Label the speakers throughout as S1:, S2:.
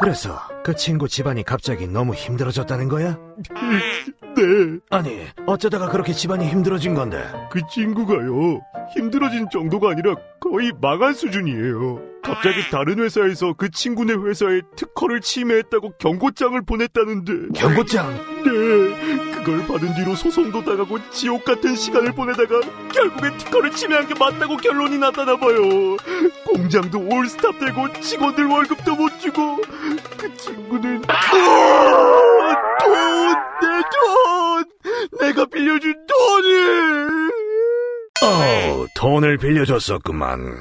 S1: 그래서 그 친구 집안이 갑자기 너무 힘들어졌다는 거야?
S2: 네,
S1: 아니, 어쩌다가 그렇게 집안이 힘들어진 건데?
S2: 그 친구가요. 힘들어진 정도가 아니라 거의 망한 수준이에요. 갑자기 다른 회사에서 그 친구네 회사에 특허를 침해했다고 경고장을 보냈다는데.
S1: 경고장?
S2: 네, 그걸 받은 뒤로 소송도 당하고 지옥 같은 시간을 보내다가 결국에 특허를 침해한 게 맞다고 결론이 났다나 봐요. 공장도 올스탑 되고 직원들 월급도 못 주고 그 친구는 내 돈! 내가 빌려준 돈을!
S1: 돈을 빌려줬었구만.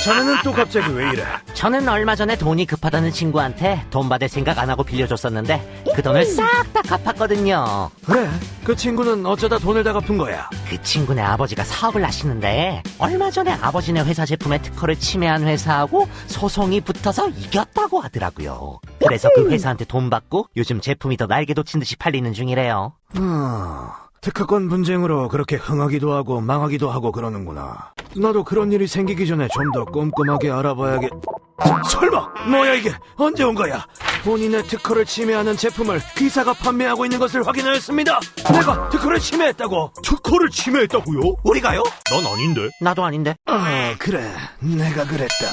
S1: 자네는 또 갑자기 왜 이래?
S3: 저는 얼마 전에 돈이 급하다는 친구한테 돈 받을 생각 안 하고 빌려줬었는데 그 돈을 싹 다 갚았거든요.
S1: 그래, 그 친구는 어쩌다 돈을 다 갚은 거야?
S3: 그 친구네 아버지가 사업을 하시는데 얼마 전에 아버지네 회사 제품의 특허를 침해한 회사하고 소송이 붙어서 이겼다고 하더라고요. 그래서 그 회사한테 돈 받고 요즘 제품이 더 날개 돋친 듯이 팔리는 중이래요.
S1: 특허권 분쟁으로 그렇게 흥하기도 하고 망하기도 하고 그러는구나. 나도 그런 일이 생기기 전에 좀 더 꼼꼼하게 알아봐야겠... 설마! 뭐야 이게! 언제 온 거야? 본인의 특허를 침해하는 제품을 기사가 판매하고 있는 것을 확인하였습니다! 내가 특허를 침해했다고!
S2: 특허를 침해했다고요?
S1: 우리가요?
S2: 난 아닌데.
S3: 나도 아닌데.
S1: 그래. 내가 그랬다.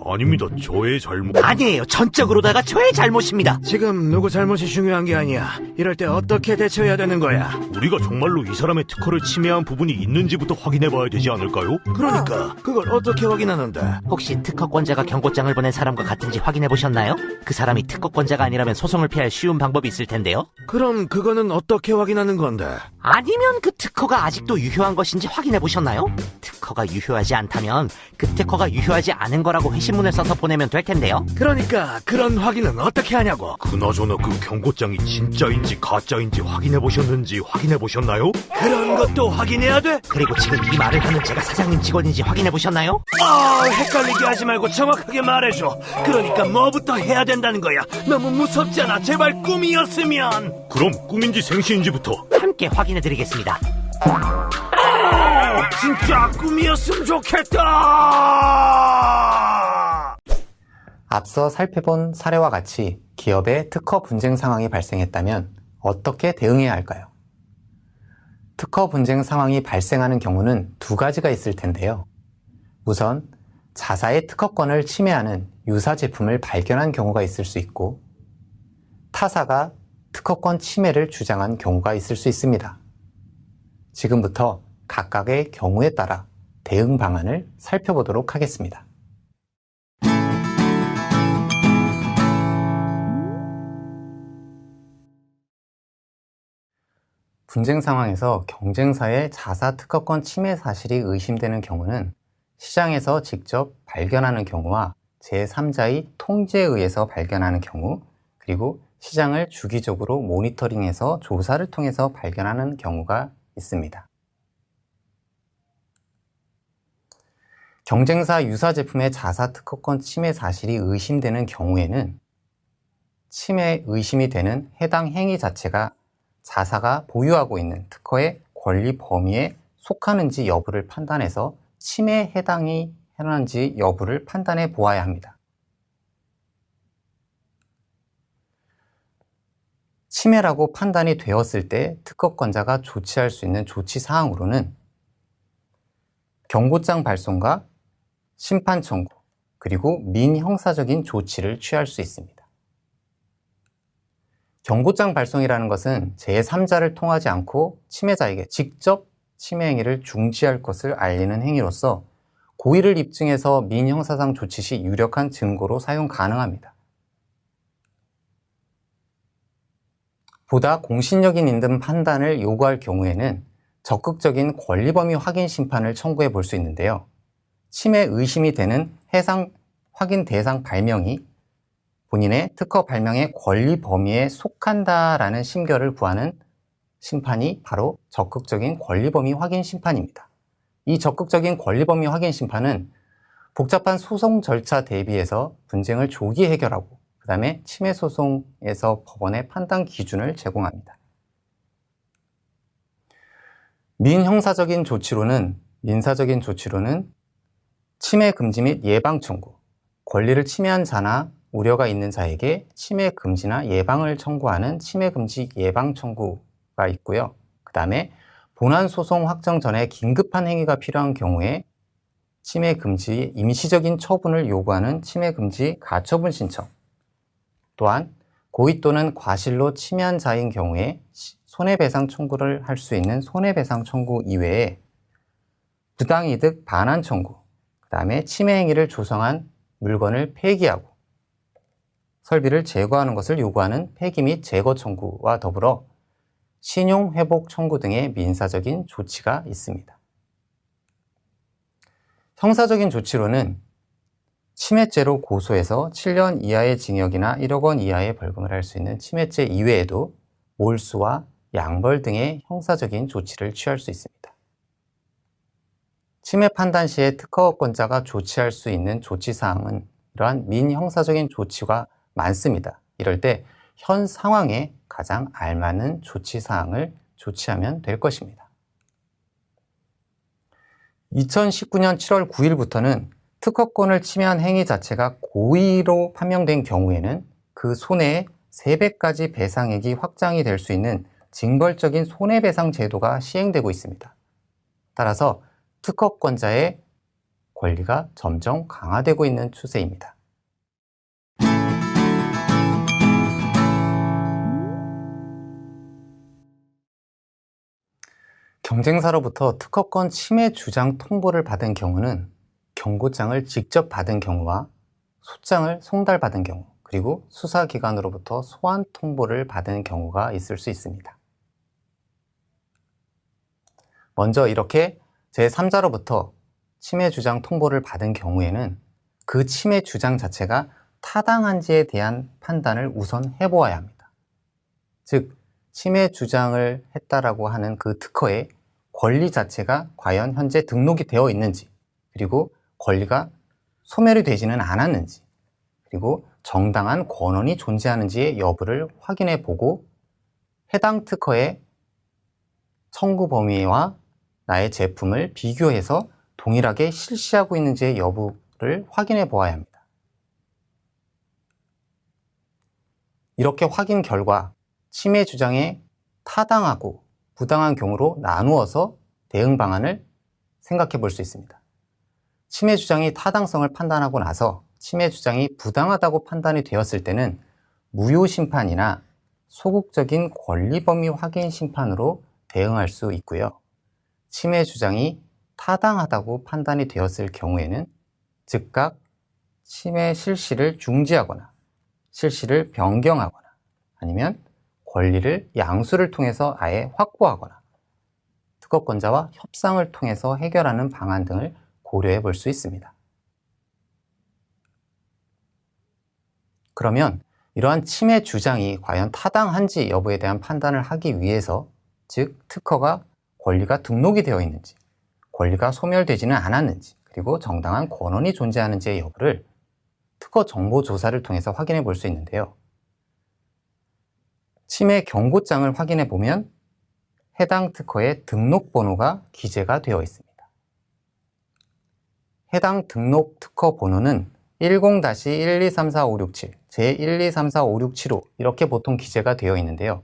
S2: 아닙니다. 저의 잘못.
S3: 아니에요. 전적으로다가 저의 잘못입니다.
S1: 지금 누구 잘못이 중요한 게 아니야. 이럴 때 어떻게 대처해야 되는 거야?
S2: 우리가 정말로 이 사람의 특허를 침해한 부분이 있는지부터 확인해봐야 되지 않을까요?
S1: 그러니까 그걸 어떻게 확인하는데?
S3: 혹시 특허권자가 경고장을 보낸 사람과 같은지 확인해보셨나요? 그 사람이 특허권자가 아니라면 소송을 피할 쉬운 방법이 있을 텐데요.
S1: 그럼 그거는 어떻게 확인하는 건데?
S3: 아니면 그 특허가 아직도 유효한 것인지 확인해보셨나요? 특허가 유효하지 않다면 그 특허가 유효하지 않은 거라고 회신문을 써서 보내면 될 텐데요.
S1: 그러니까 그런 확인은 어떻게 하냐고?
S2: 그나저나 그 경고장이 진짜인지 가짜인지 확인해보셨는지 확인해보셨나요?
S1: 그런 것도 확인해야 돼?
S3: 그리고 지금 이 말을 하는 제가 사장님 직원인지 확인해보셨나요?
S1: 헷갈리게 하지 말고 정확하게 말해줘. 그러니까 뭐부터 해야 된다는 거야? 너무 무섭잖아. 제발 꿈이었으면.
S2: 그럼 꿈인지 생시인지부터.
S3: 함께 확인해드리겠습니다.
S1: 진짜 꿈이었으면 좋겠다.
S4: 앞서 살펴본 사례와 같이 기업의 특허 분쟁 상황이 발생했다면 어떻게 대응해야 할까요? 특허 분쟁 상황이 발생하는 경우는 두 가지가 있을 텐데요. 우선 자사의 특허권을 침해하는 유사 제품을 발견한 경우가 있을 수 있고, 타사가 특허권 침해를 주장한 경우가 있을 수 있습니다. 지금부터 각각의 경우에 따라 대응 방안을 살펴보도록 하겠습니다. 분쟁 상황에서 경쟁사의 자사 특허권 침해 사실이 의심되는 경우는 시장에서 직접 발견하는 경우와 제3자의 통지에 의해서 발견하는 경우, 그리고 시장을 주기적으로 모니터링해서 조사를 통해서 발견하는 경우가 있습니다. 경쟁사 유사 제품의 자사 특허권 침해 사실이 의심되는 경우에는 침해 의심이 되는 해당 행위 자체가 자사가 보유하고 있는 특허의 권리 범위에 속하는지 여부를 판단해서 침해에 해당이 하는지 여부를 판단해 보아야 합니다. 침해라고 판단이 되었을 때 특허권자가 조치할 수 있는 조치 사항으로는 경고장 발송과 심판 청구, 그리고 민형사적인 조치를 취할 수 있습니다. 경고장 발송이라는 것은 제3자를 통하지 않고 침해자에게 직접 침해 행위를 중지할 것을 알리는 행위로서 고의를 입증해서 민형사상 조치 시 유력한 증거로 사용 가능합니다. 보다 공신력 있는 판단을 요구할 경우에는 적극적인 권리범위 확인 심판을 청구해 볼 수 있는데요. 침해 의심이 되는 해당 확인 대상 발명이 본인의 특허 발명의 권리 범위에 속한다라는 심결을 구하는 심판이 바로 적극적인 권리 범위 확인 심판입니다. 이 적극적인 권리 범위 확인 심판은 복잡한 소송 절차 대비해서 분쟁을 조기 해결하고 그 다음에 침해 소송에서 법원의 판단 기준을 제공합니다. 민사적인 조치로는 침해 금지 및 예방 청구. 권리를 침해한 자나 우려가 있는 자에게 침해 금지나 예방을 청구하는 침해 금지 예방 청구가 있고요. 그 다음에 본안 소송 확정 전에 긴급한 행위가 필요한 경우에 침해 금지 임시적인 처분을 요구하는 침해 금지 가처분 신청. 또한 고의 또는 과실로 침해한 자인 경우에 손해배상 청구를 할 수 있는 손해배상 청구 이외에 부당이득 반환 청구, 그 다음에 침해 행위를 조성한 물건을 폐기하고 설비를 제거하는 것을 요구하는 폐기 및 제거 청구와 더불어 신용 회복 청구 등의 민사적인 조치가 있습니다. 형사적인 조치로는 침해죄로 고소해서 7년 이하의 징역이나 1억 원 이하의 벌금을 할 수 있는 침해죄 이외에도 몰수와 양벌 등의 형사적인 조치를 취할 수 있습니다. 침해 판단 시에 특허권자가 조치할 수 있는 조치사항은 이러한 민형사적인 조치가 많습니다. 이럴 때 현 상황에 가장 알맞는 조치사항을 조치하면 될 것입니다. 2019년 7월 9일부터는 특허권을 침해한 행위 자체가 고의로 판명된 경우에는 그 손해의 3배까지 배상액이 확장이 될 수 있는 징벌적인 손해배상 제도가 시행되고 있습니다. 따라서 특허권자의 권리가 점점 강화되고 있는 추세입니다. 경쟁사로부터 특허권 침해 주장 통보를 받은 경우는 경고장을 직접 받은 경우와 소장을 송달받은 경우, 그리고 수사기관으로부터 소환 통보를 받은 경우가 있을 수 있습니다. 먼저 이렇게 제3자로부터 침해 주장 통보를 받은 경우에는 그 침해 주장 자체가 타당한지에 대한 판단을 우선 해보아야 합니다. 즉, 침해 주장을 했다라고 하는 그 특허의 권리 자체가 과연 현재 등록이 되어 있는지, 그리고 권리가 소멸이 되지는 않았는지, 그리고 정당한 권한이 존재하는지의 여부를 확인해 보고 해당 특허의 청구 범위와 나의 제품을 비교해서 동일하게 실시하고 있는지의 여부를 확인해 보아야 합니다. 이렇게 확인 결과 침해 주장에 타당하고 부당한 경우로 나누어서 대응 방안을 생각해 볼 수 있습니다. 침해 주장이 타당성을 판단하고 나서 침해 주장이 부당하다고 판단이 되었을 때는 무효 심판이나 소극적인 권리 범위 확인 심판으로 대응할 수 있고요. 침해 주장이 타당하다고 판단이 되었을 경우에는 즉각 침해 실시를 중지하거나 실시를 변경하거나 아니면 권리를 양수를 통해서 아예 확보하거나 특허권자와 협상을 통해서 해결하는 방안 등을 고려해 볼 수 있습니다. 그러면 이러한 침해 주장이 과연 타당한지 여부에 대한 판단을 하기 위해서, 즉 특허가 권리가 등록이 되어 있는지, 권리가 소멸되지는 않았는지, 그리고 정당한 권한이 존재하는지의 여부를 특허 정보 조사를 통해서 확인해 볼 수 있는데요. 침해 경고장을 확인해 보면 해당 특허의 등록 번호가 기재가 되어 있습니다. 해당 등록 특허 번호는 10-1234567, 제1234567호 이렇게 보통 기재가 되어 있는데요.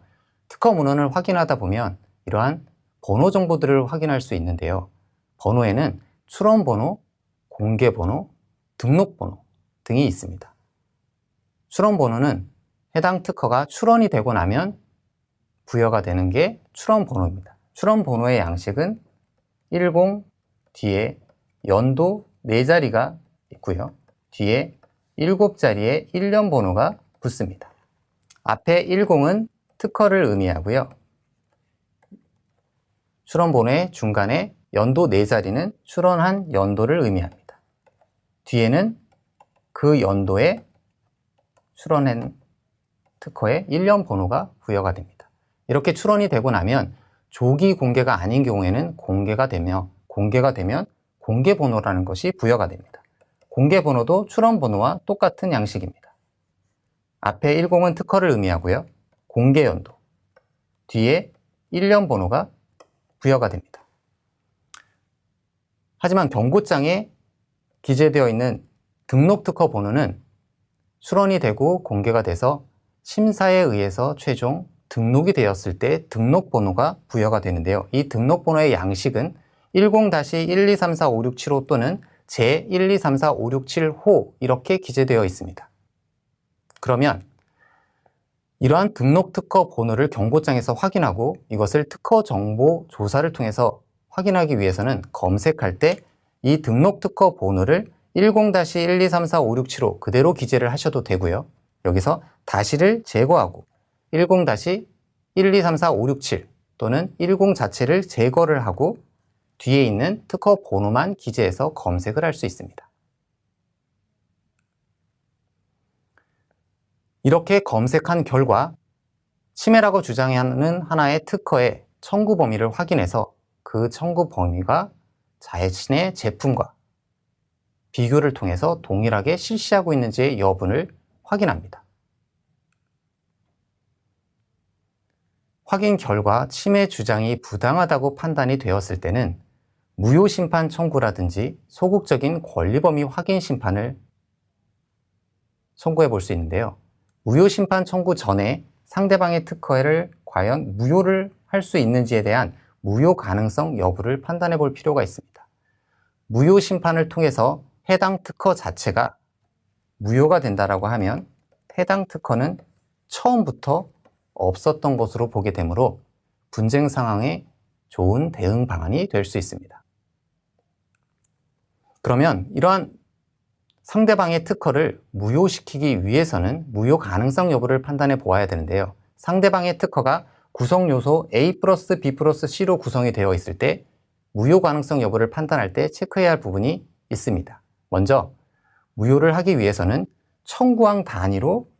S4: 특허 문헌을 확인하다 보면 이러한 번호 정보들을 확인할 수 있는데요. 번호에는 출원번호, 공개번호, 등록번호 등이 있습니다. 출원번호는 해당 특허가 출원이 되고 나면 부여가 되는 게 출원번호입니다. 출원번호의 양식은 10 뒤에 연도 4자리가 있고요. 뒤에 7자리의 1년 번호가 붙습니다. 앞에 10은 특허를 의미하고요. 출원번호의 중간에 연도 4자리는 출원한 연도를 의미합니다. 뒤에는 그 연도에 출원한 특허의 1년 번호가 부여가 됩니다. 이렇게 출원이 되고 나면 조기 공개가 아닌 경우에는 공개가 되면 공개번호라는 것이 부여가 됩니다. 공개번호도 출원번호와 똑같은 양식입니다. 앞에 10은 특허를 의미하고요. 공개연도, 뒤에 1년 번호가 부여가 됩니다. 하지만 경고장에 기재되어 있는 등록 특허 번호는 출원이 되고 공개가 돼서 심사에 의해서 최종 등록이 되었을 때 등록 번호가 부여가 되는데요. 이 등록 번호의 양식은 10-1234567호 또는 제1234567호 이렇게 기재되어 있습니다. 그러면 이러한 등록 특허 번호를 경고장에서 확인하고 이것을 특허 정보 조사를 통해서 확인하기 위해서는 검색할 때 이 등록 특허 번호를 10-1234567호 그대로 기재를 하셔도 되고요. 여기서 다시를 제거하고 10-1234567 또는 10 자체를 제거를 하고 뒤에 있는 특허 번호만 기재해서 검색을 할 수 있습니다. 이렇게 검색한 결과 침해라고 주장하는 하나의 특허의 청구 범위를 확인해서 그 청구 범위가 자신의 제품과 비교를 통해서 동일하게 실시하고 있는지의 여부를 확인합니다. 확인 결과 침해 주장이 부당하다고 판단이 되었을 때는 무효심판 청구라든지 소극적인 권리범위 확인 심판을 청구해 볼 수 있는데요. 무효심판 청구 전에 상대방의 특허를 과연 무효를 할 수 있는지에 대한 무효 가능성 여부를 판단해 볼 필요가 있습니다. 무효 심판을 통해서 해당 특허 자체가 무효가 된다라고 하면 해당 특허는 처음부터 없었던 것으로 보게 되므로 분쟁 상황에 좋은 대응 방안이 될 수 있습니다. 그러면 이러한 상대방의 특허를 무효시키기 위해서는 무효 가능성 여부를 판단해 보아야 되는데요. 상대방의 특허가 구성 요소 A 플러스 B 플러스 C로 구성이 되어 있을 때 무효 가능성 여부를 판단할 때 체크해야 할 부분이 있습니다. 먼저 무효를 하기 위해서는 청구항 단위로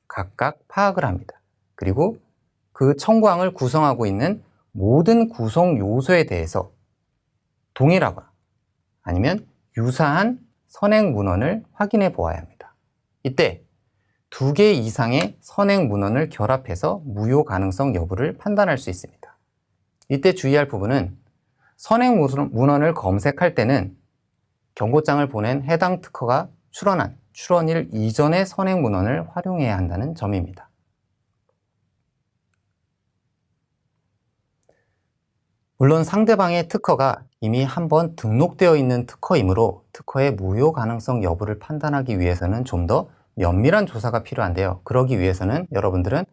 S4: 각각 파악을 합니다. 그리고 그 청구항을 구성하고 있는 모든 구성 요소에 대해서 동일하거나 아니면 유사한 선행 문헌을 확인해 보아야 합니다. 이때 2개 이상의 선행 문헌을 결합해서 무효 가능성 여부를 판단할 수 있습니다. 이때 주의할 부분은 선행 문헌을 검색할 때는 경고장을 보낸 해당 특허가 출원한 출원일 이전의 선행 문헌을 활용해야 한다는 점입니다. 물론 상대방의 특허가 이미 한번 등록되어 있는 특허이므로 특허의 무효 가능성 여부를 판단하기 위해서는 좀 더 면밀한 조사가 필요한데요. 그러기 위해서는 여러분들은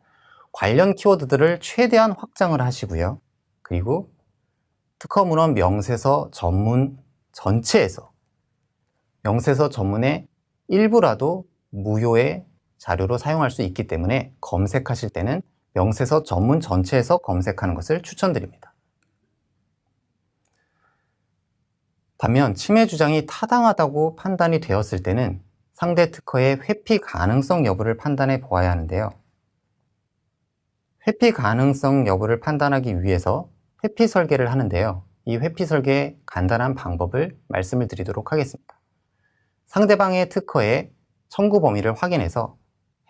S4: 관련 키워드들을 최대한 확장을 하시고요. 그리고 특허 문헌 명세서 전문 전체에서 명세서 전문의 일부라도 무효의 자료로 사용할 수 있기 때문에 검색하실 때는 명세서 전문 전체에서 검색하는 것을 추천드립니다. 반면 침해 주장이 타당하다고 판단이 되었을 때는 상대 특허의 회피 가능성 여부를 판단해 보아야 하는데요. 회피 가능성 여부를 판단하기 위해서 회피 설계를 하는데요. 이 회피 설계의 간단한 방법을 말씀을 드리도록 하겠습니다. 상대방의 특허의 청구 범위를 확인해서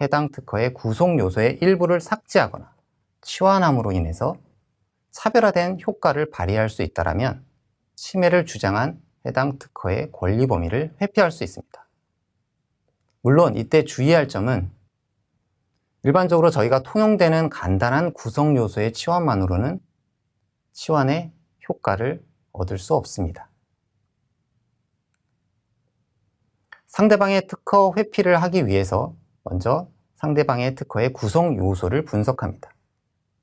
S4: 해당 특허의 구성 요소의 일부를 삭제하거나 치환함으로 인해서 차별화된 효과를 발휘할 수 있다면 침해를 주장한 해당 특허의 권리 범위를 회피할 수 있습니다. 물론 이때 주의할 점은 일반적으로 저희가 통용되는 간단한 구성 요소의 치환만으로는 치환의 효과를 얻을 수 없습니다. 상대방의 특허 회피를 하기 위해서 먼저 상대방의 특허의 구성 요소를 분석합니다.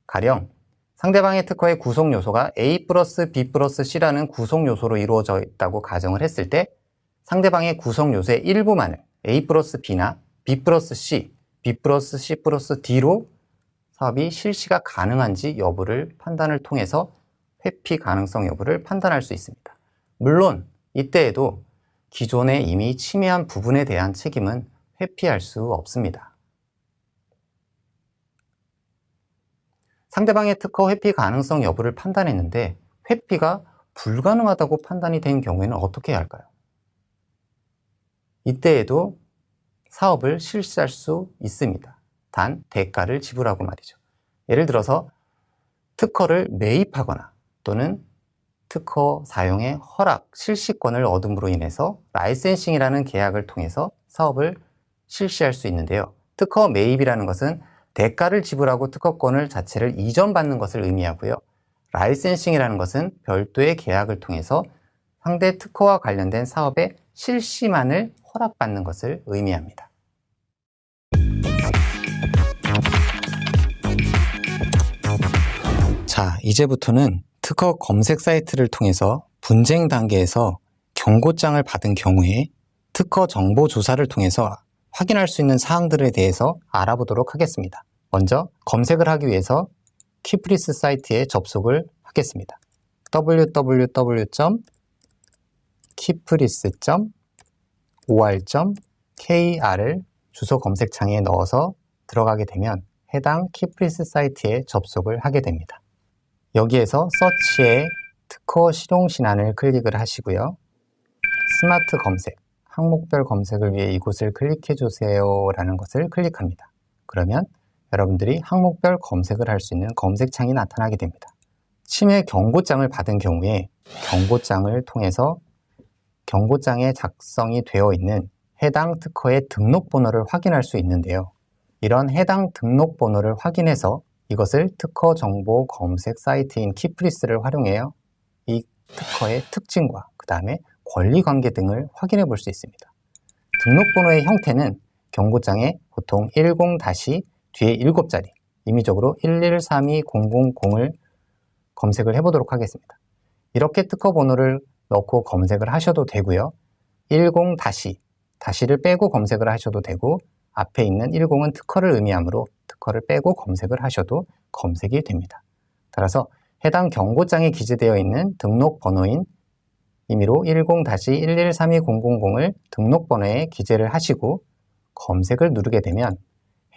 S4: 가령 상대방의 특허의 구성 요소가 A 플러스 B 플러스 C라는 구성 요소로 이루어져 있다고 가정을 했을 때 상대방의 구성 요소의 일부만을 A 플러스 B나 B 플러스 C, B 플러스 C 플러스 D로 사업이 실시가 가능한지 여부를 판단을 통해서 회피 가능성 여부를 판단할 수 있습니다. 물론 이때에도 기존에 이미 침해한 부분에 대한 책임은 회피할 수 없습니다. 상대방의 특허 회피 가능성 여부를 판단했는데 회피가 불가능하다고 판단이 된 경우에는 어떻게 해야 할까요? 이때에도 사업을 실시할 수 있습니다. 단 대가를 지불하고 말이죠. 예를 들어서 특허를 매입하거나 또는 특허 사용의 허락, 실시권을 얻음으로 인해서 라이센싱이라는 계약을 통해서 사업을 실시할 수 있는데요. 특허 매입이라는 것은 대가를 지불하고 특허권을 자체를 이전받는 것을 의미하고요. 라이센싱이라는 것은 별도의 계약을 통해서 상대 특허와 관련된 사업의 실시만을 허락받는 것을 의미합니다. 자, 이제부터는 특허 검색 사이트를 통해서 분쟁 단계에서 경고장을 받은 경우에 특허 정보 조사를 통해서 확인할 수 있는 사항들에 대해서 알아보도록 하겠습니다. 먼저 검색을 하기 위해서 키프리스 사이트에 접속을 하겠습니다. www.kipris.or.kr을 주소 검색창에 넣어서 들어가게 되면 해당 키프리스 사이트에 접속을 하게 됩니다. 여기에서 서치에 특허 실용 신안을 클릭을 하시고요. 스마트 검색, 항목별 검색을 위해 이곳을 클릭해 주세요 라는 것을 클릭합니다. 그러면 여러분들이 항목별 검색을 할 수 있는 검색창이 나타나게 됩니다. 침해 경고장을 받은 경우에 경고장을 통해서 경고장에 작성이 되어 있는 해당 특허의 등록번호를 확인할 수 있는데요. 이런 해당 등록번호를 확인해서 이것을 특허 정보 검색 사이트인 키프리스를 활용해요. 이 특허의 특징과 그 다음에 권리관계 등을 확인해 볼 수 있습니다. 등록번호의 형태는 경고장에 보통 10 뒤에 7자리, 임의적으로 1132000을 검색을 해보도록 하겠습니다. 이렇게 특허 번호를 넣고 검색을 하셔도 되고요. 10 다시를 빼고 검색을 하셔도 되고 앞에 있는 10은 특허를 의미하므로 특허를 빼고 검색을 하셔도 검색이 됩니다. 따라서 해당 경고장에 기재되어 있는 등록 번호인 임의로 10-1132000을 등록번호에 기재를 하시고 검색을 누르게 되면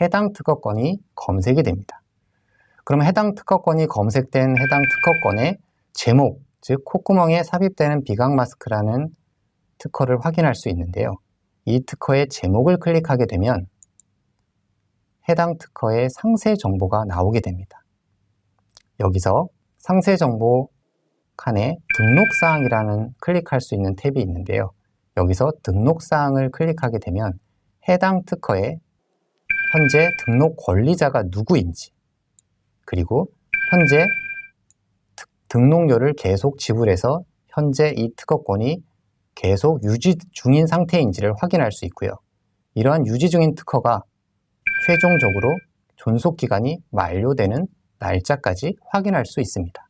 S4: 해당 특허권이 검색이 됩니다. 그럼 해당 특허권이 검색된 해당 특허권의 제목, 즉 콧구멍에 삽입되는 비강 마스크라는 특허를 확인할 수 있는데요. 이 특허의 제목을 클릭하게 되면 해당 특허의 상세 정보가 나오게 됩니다. 여기서 상세 정보 칸에 등록사항이라는 클릭할 수 있는 탭이 있는데요. 여기서 등록사항을 클릭하게 되면 해당 특허의 현재 등록 권리자가 누구인지, 그리고 현재 등록료를 계속 지불해서 현재 이 특허권이 계속 유지 중인 상태인지를 확인할 수 있고요. 이러한 유지 중인 특허가 최종적으로 존속기간이 만료되는 날짜까지 확인할 수 있습니다.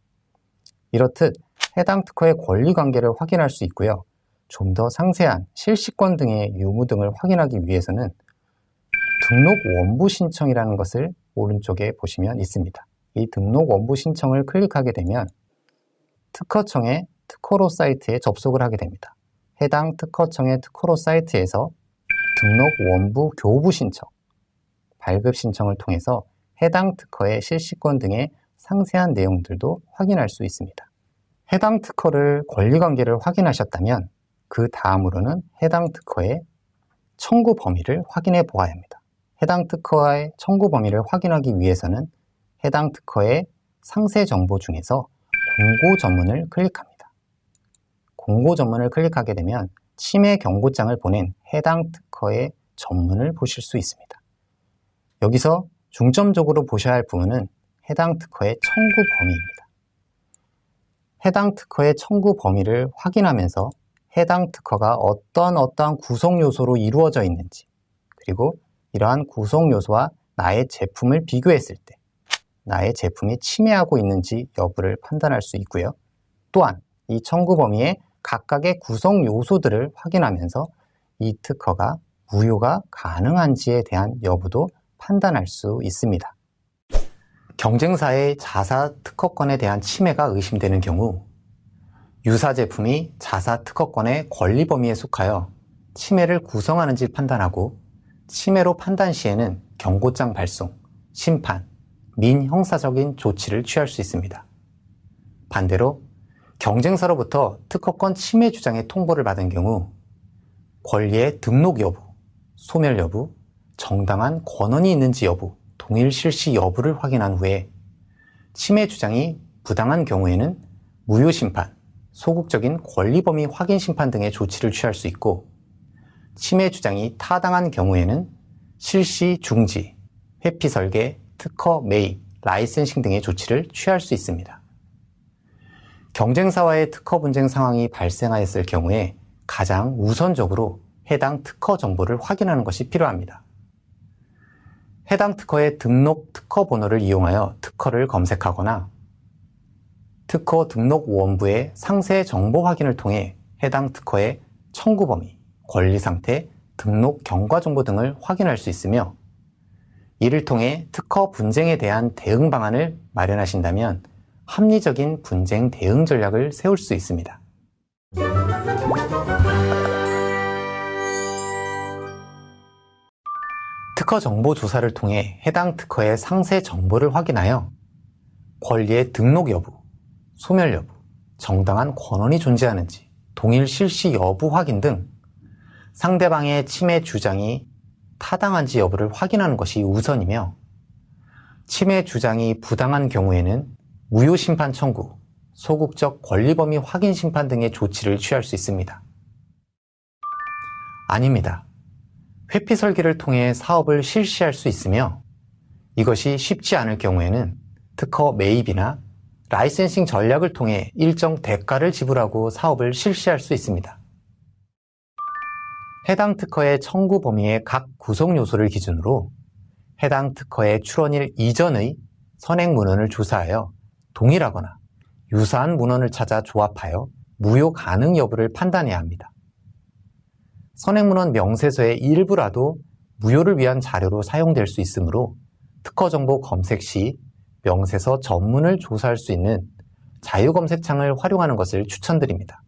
S4: 이렇듯 해당 특허의 권리관계를 확인할 수 있고요. 좀 더 상세한 실시권 등의 유무 등을 확인하기 위해서는 등록 원부 신청이라는 것을 오른쪽에 보시면 있습니다. 이 등록 원부 신청을 클릭하게 되면 특허청의 특허로 사이트에 접속을 하게 됩니다. 해당 특허청의 특허로 사이트에서 등록 원부 교부 신청, 발급 신청을 통해서 해당 특허의 실시권 등의 상세한 내용들도 확인할 수 있습니다. 해당 특허를 권리관계를 확인하셨다면 그 다음으로는 해당 특허의 청구 범위를 확인해 보아야 합니다. 해당 특허의 청구 범위를 확인하기 위해서는 해당 특허의 상세 정보 중에서 공고 전문을 클릭합니다. 공고 전문을 클릭하게 되면 침해 경고장을 보낸 해당 특허의 전문을 보실 수 있습니다. 여기서 중점적으로 보셔야 할 부분은 해당 특허의 청구 범위입니다. 해당 특허의 청구 범위를 확인하면서 해당 특허가 어떠한 구성 요소로 이루어져 있는지, 그리고 이러한 구성 요소와 나의 제품을 비교했을 때 나의 제품이 침해하고 있는지 여부를 판단할 수 있고요. 또한 이 청구 범위의 각각의 구성 요소들을 확인하면서 이 특허가 무효가 가능한지에 대한 여부도 판단할 수 있습니다. 경쟁사의 자사 특허권에 대한 침해가 의심되는 경우 유사 제품이 자사 특허권의 권리 범위에 속하여 침해를 구성하는지 판단하고 침해로 판단 시에는 경고장 발송, 심판, 민형사적인 조치를 취할 수 있습니다. 반대로 경쟁사로부터 특허권 침해 주장의 통보를 받은 경우 권리의 등록 여부, 소멸 여부, 정당한 권한이 있는지 여부, 동일 실시 여부를 확인한 후에 침해 주장이 부당한 경우에는 무효 심판, 소극적인 권리범위 확인 심판 등의 조치를 취할 수 있고, 침해 주장이 타당한 경우에는 실시 중지, 회피 설계, 특허 매입, 라이센싱 등의 조치를 취할 수 있습니다. 경쟁사와의 특허 분쟁 상황이 발생하였을 경우에 가장 우선적으로 해당 특허 정보를 확인하는 것이 필요합니다. 해당 특허의 등록 특허 번호를 이용하여 특허를 검색하거나 특허 등록 원부의 상세 정보 확인을 통해 해당 특허의 청구 범위, 권리 상태, 등록 경과 정보 등을 확인할 수 있으며, 이를 통해 특허 분쟁에 대한 대응 방안을 마련하신다면 합리적인 분쟁 대응 전략을 세울 수 있습니다. 특허 정보 조사를 통해 해당 특허의 상세 정보를 확인하여 권리의 등록 여부, 소멸 여부, 정당한 권한이 존재하는지, 동일 실시 여부 확인 등 상대방의 침해 주장이 타당한지 여부를 확인하는 것이 우선이며, 침해 주장이 부당한 경우에는 무효 심판 청구, 소극적 권리범위 확인 심판 등의 조치를 취할 수 있습니다. 아닙니다. 회피 설계를 통해 사업을 실시할 수 있으며, 이것이 쉽지 않을 경우에는 특허 매입이나 라이센싱 전략을 통해 일정 대가를 지불하고 사업을 실시할 수 있습니다. 해당 특허의 청구 범위의 각 구성 요소를 기준으로 해당 특허의 출원일 이전의 선행 문헌을 조사하여 동일하거나 유사한 문헌을 찾아 조합하여 무효 가능 여부를 판단해야 합니다. 선행 문헌 명세서의 일부라도 무효를 위한 자료로 사용될 수 있으므로 특허 정보 검색 시 명세서 전문을 조사할 수 있는 자유검색창을 활용하는 것을 추천드립니다.